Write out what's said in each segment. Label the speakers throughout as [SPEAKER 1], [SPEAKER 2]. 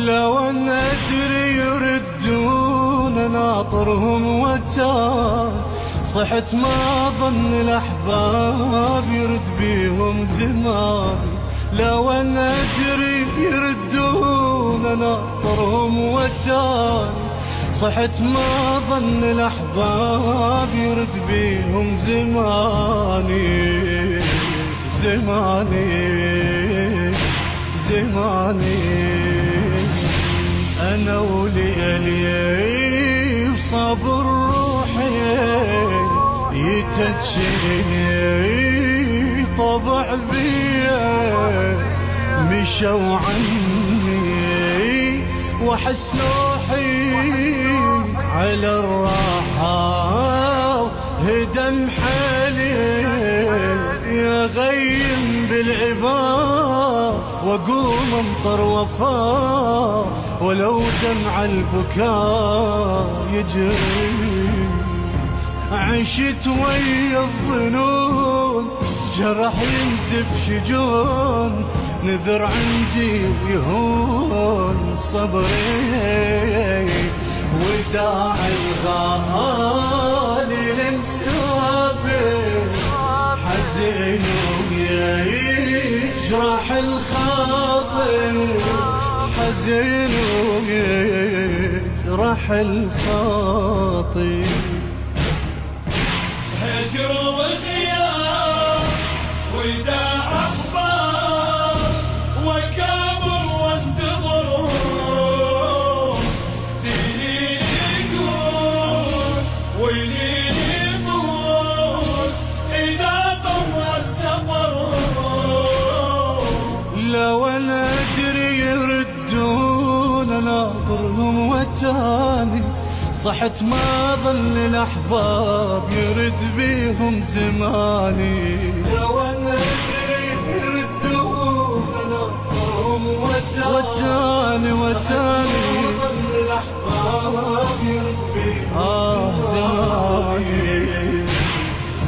[SPEAKER 1] لو أن أدري يردون ناطرهم وتان، صحت ما ظن الأحباب يرد بيهم زمان. لو أن أدري يردون ناطرهم وتان، صحت ما ظن الأحباب يرد بيهم زماني زماني زماني. أنا وليلي وصبر روحي يتجلي طبع بيا، مشوا عني وحس نوحي على الراحة هدم حالي. يغيم بالعباد واقوم امطر وفا، ولو دمع البكاء يجري. عشت ويا الظنون جرح ينسف شجون، نذر عندي ويهون صبري. وداع الغالي المسافر حزين ويجرح الخاطر، حزين ويجرح الخاطر.
[SPEAKER 2] هجر وغياب وداع أخبار وكابر وانتظر، ديني يقول ويليني طول إذا طول السفر.
[SPEAKER 1] لو أنا أدري يردون ناطرهم وتاني، صحت ما ظل الأحباب يرد بيهم زماني. لو أنا أدري يردون ناطرهم وتاني وتاني، ظل الأحباب يرد بيهم زماني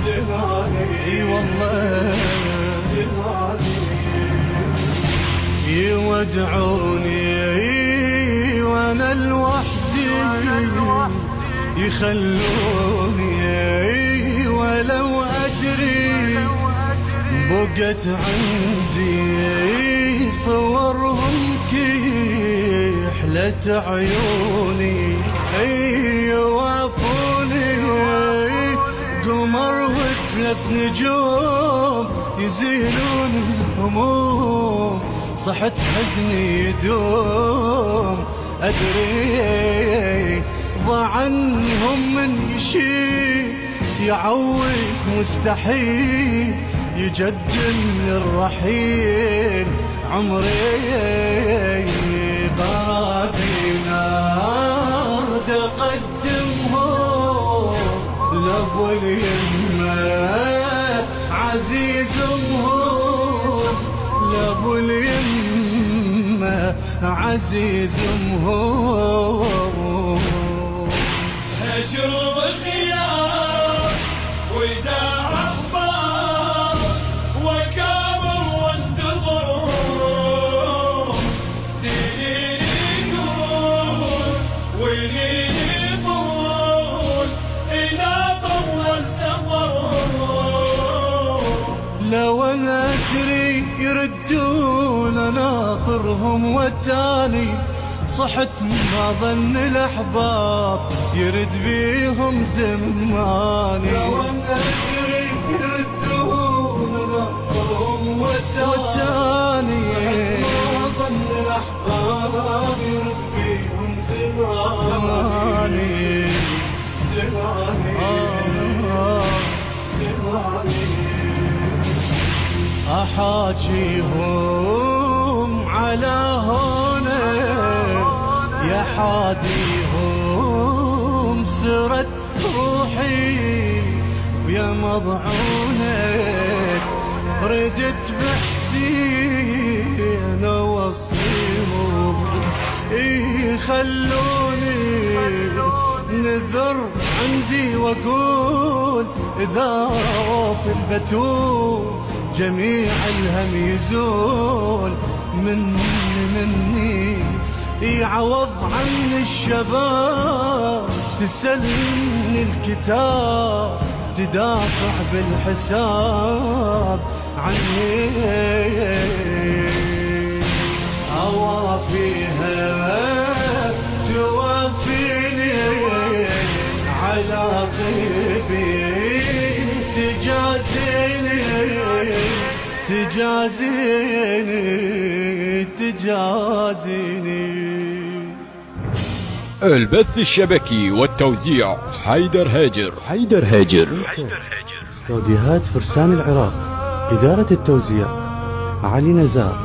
[SPEAKER 1] زماني. اي والله زماني. يودعوني وانا لوحدي، يخلوني ولو أدري بقت عندي صورهم كحلة عيوني. يوافوني قمر وثلاث نجوم يزيلون الهموم، صحت حزني يدوم أدري. ضاع عنهم من يشيل يعوق مستحيل، يجدم للرحيل عمري. قرابي نار تقدمهم لابو اليمة عزيز امهم، لابو اليمة عزيز امهم.
[SPEAKER 2] هجر وخيار وداع أخبار وكابر وانتظر، ديني يقول ويليني طول إذا طول السفر.
[SPEAKER 1] لو أنا أدري يردون ناطرهم وتاني، صحت ما ظن الأحباب يرد بيهم زماني. لو أنا أدري يردون ناطرهم وتاني، صحت ما ظن الأحباب يربيهم زماني زماني زماني. أحاجيهم على هونك يا حاديهم سرت روحي ويا مضعونك ردت بحسين اوصيهم يخلوني نذر عندي واقول اذا في البتول جميع الهم يزول مني يعوض عن الشباب تسلمني الكتاب تدافع بالحساب عني أوافيها توافيني على طيبي تجازيني تجازيني تجازيني.
[SPEAKER 3] البث الشبكي والتوزيع حيدر هاجر.
[SPEAKER 1] استوديوهات فرسان العراق. إدارة التوزيع علي نزار.